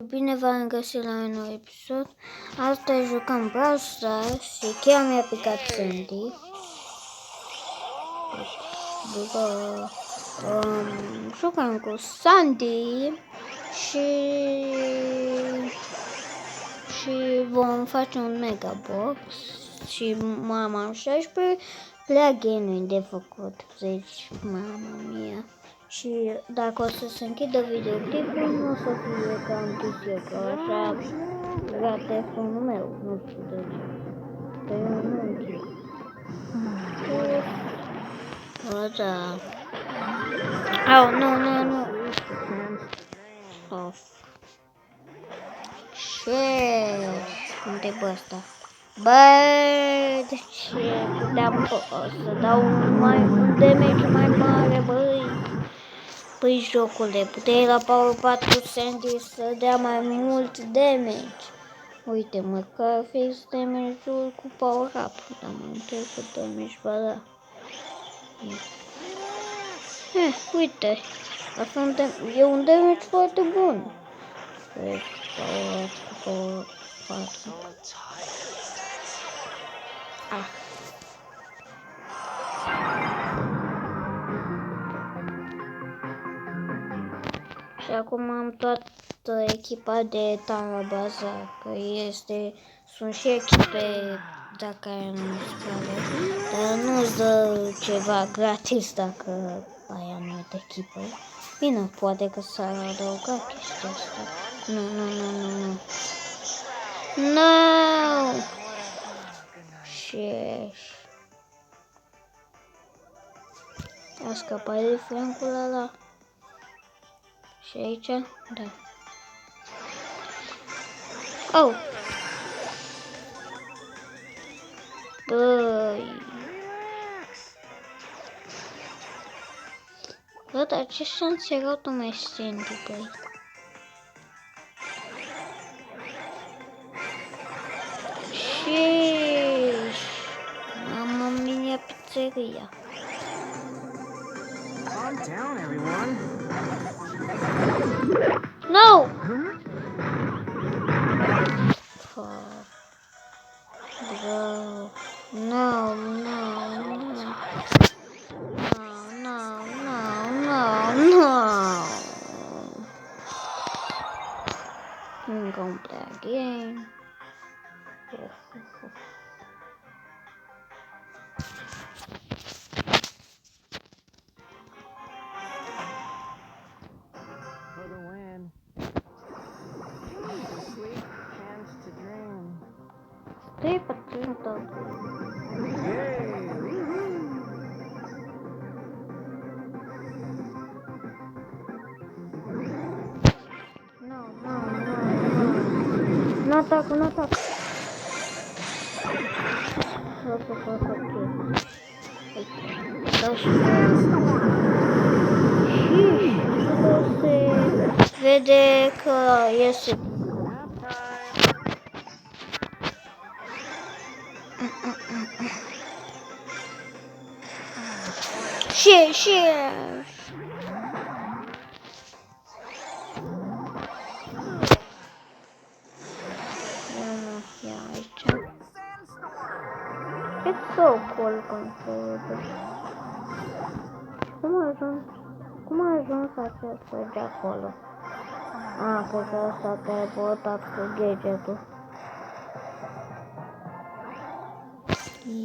Bine v-am găsit la un nou episod. Astăzi jucăm Brawl Stars și chiar mi-a picat Sandy. Jucăm cu Sandy și vom face un mega box și mama 16 plugin de făcut. Deci, mama mia. Și dacă o să se închidă videoclipul, nu o să fie că am zis eu, că așa era telefonul meu, nu știu de ce. Că eu nu închid. O, da. Au, nu. Of. Ce? Unde-i bă ăsta? Bă, de ce? Să dau un damage mai mare, băi. Păi jocule, puteai la Power 4 Sandy să dea mai mult damage. Uite, măcar fix damage-ul cu Power Up. Dar mă întreb cât damage va da. Uite, asta e un damage foarte bun. Deci, Power Up cu Power 4. Și acum am toată echipa de Tara Bazaar, că sunt și echipe dacă ai în scale, dar nu-ți dă ceva gratis dacă ai anumită echipă. Bine, poate că s-ar adăuga chestia asta. Nu. No! Și a scăpat de flancul ăla. Și aici? Da. Oh! Băi! Bă, dar ce șanse erau tu mai Sandy, băi? Și mamma mia, pizzeria. Calm down, everyone. No! Bro. No. I'm gonna play again. For the win. To sleep, hands to dream. Stai patento. Yay! No. Nu atac. Se vede că iese. Și ia aici. It's so cool controller. Cum a ajuns acesta de acolo? Cred că ăsta a teleportat cu gadgetul.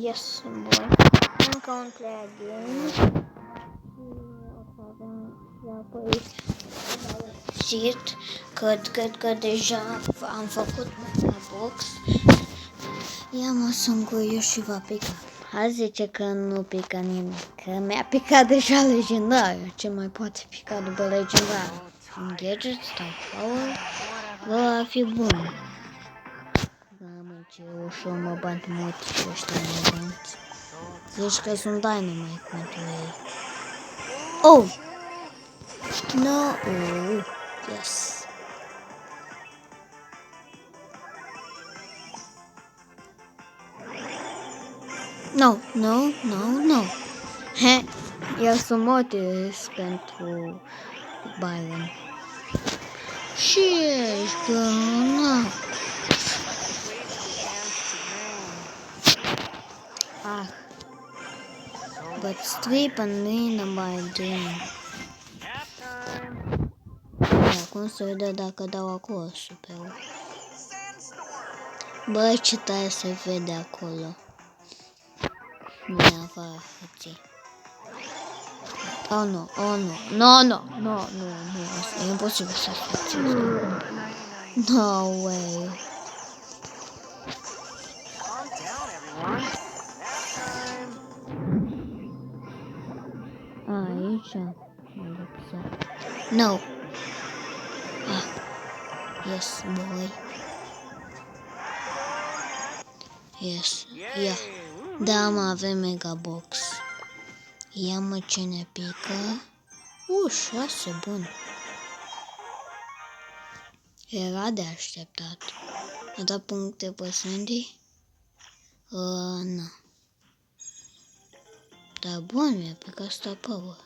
Yes, boy. Încă un play again. Shit, cred că deja am făcut un box. Ia mă, sunt curios și va pica. Hai zice că nu pică nimic, că mi-a picat deja legendar. Ce mai poate pica după legendar? Un gadget sau power? Va fi bun. Mamă, ce ușor mă bat mulți și ăștia mă bat. Zici că sunt dynamite pentru ei. Oh! No! Yes! No! He! Eu sunt motiv pentru Byron. Și ești, bă, na. Ah, but sleep and lean on my dream. Acum se vede dacă dau acolo superul. Bă, ce tare se vede acolo. Din afara hății. Oh, nu, oh, nu, no, no, no, nu, nu, asta e imposibil să faci. No way. Calm down, everyone. Nap time. Aici. No. Ah. Yes, boy. Yes. Ia. Da, mă, avem Megabox. Ia-mă ce ne pică. 6, bun. Era de așteptat. A dat puncte pe Sandy? Nu. Dar bun, mi-a picat Star Power.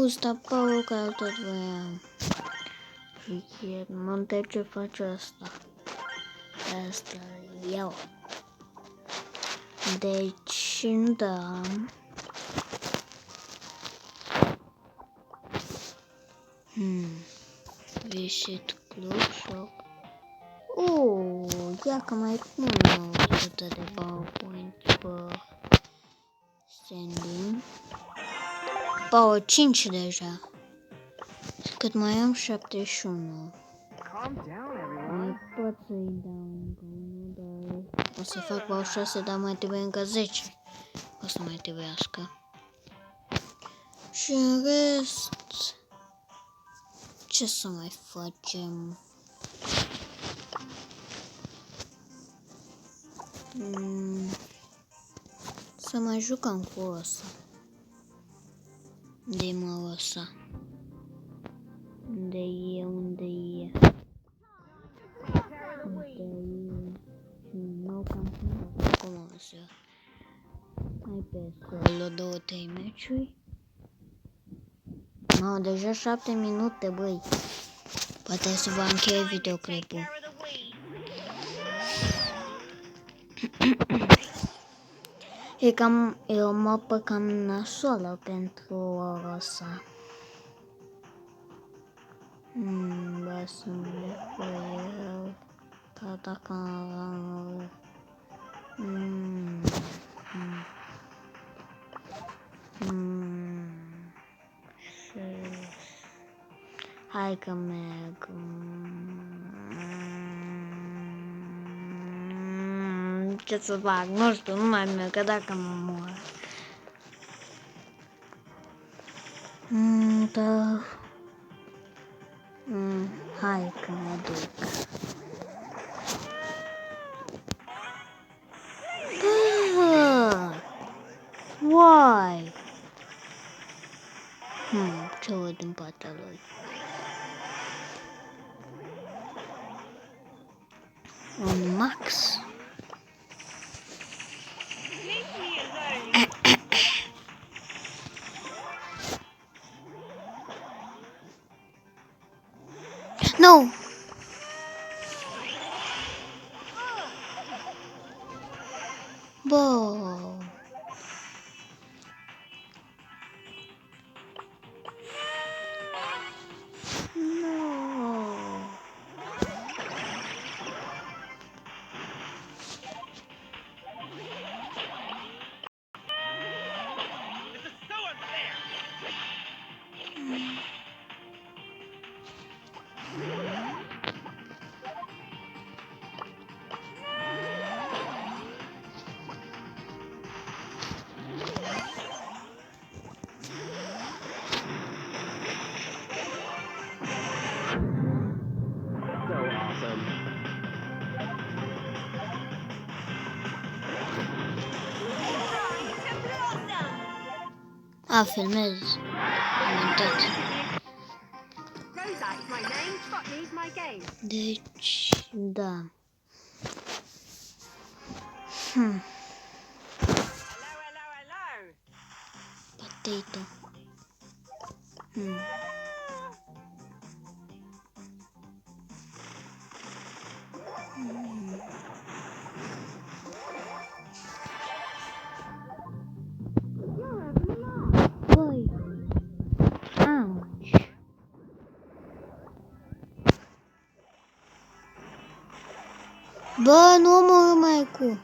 Star Power care tot voiam. Și mă întreb ce face asta. Asta iau. Deci, da. Visit Club Shop. Ia că mai pun 100 de PowerPoint pe Sandy. 5 deja. Cât mai am 71. Calm down, everyone. Mai pot să-i dau încă unul, dar o să fac 6, dar mai trebuie încă 10. O să mai trebuiască. Și în rest, ce să mai facem? Să mai jucăm cu ăsta. De mă ăsta. Unde e? Unde e? Nu cam cum o să mai pe acolo 2-3 meciuri. Deja 7 minute, băi. Poate să vă încheie videoclipul. E o mapă cam nasoală pentru ora asta. Bă, să-mi leg pe el. Dar dacă hai că merg. Ce să fac? Nu știu, nu mai merg, că dacă mă mor. Da. Hai că mă duc. Why? Ce văd în partea lui? Un Max. No! Bă! Filmez. Deci, da. Potato. Băi. Auci. Bă, nu mă mai cu.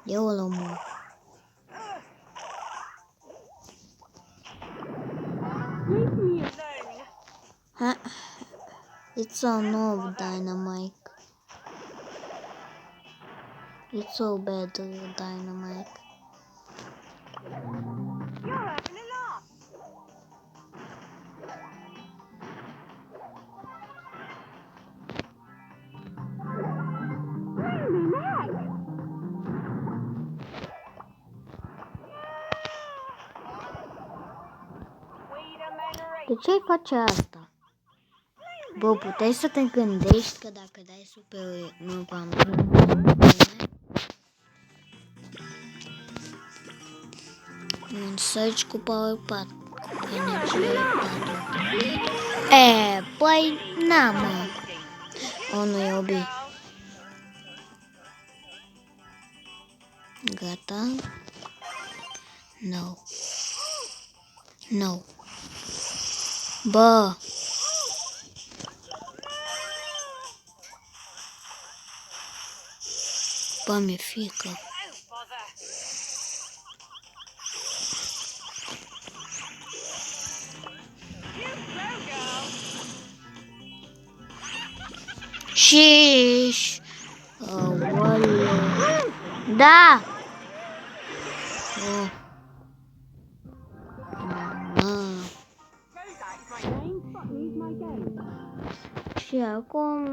Eu îl omor. Ha? It's a noob Dynamite. It's so bad Dynamite. De ce ai face asta? Bă, puteai să te gândești că dacă dai super nu v-am un search cu power 4 cu energie 4. Păi n-am mă. O, nu e obi. Gata. No. No. Bă. Bă, mi-e frică. Șiș. Aoleu. Da. Oh. Mama. Și acum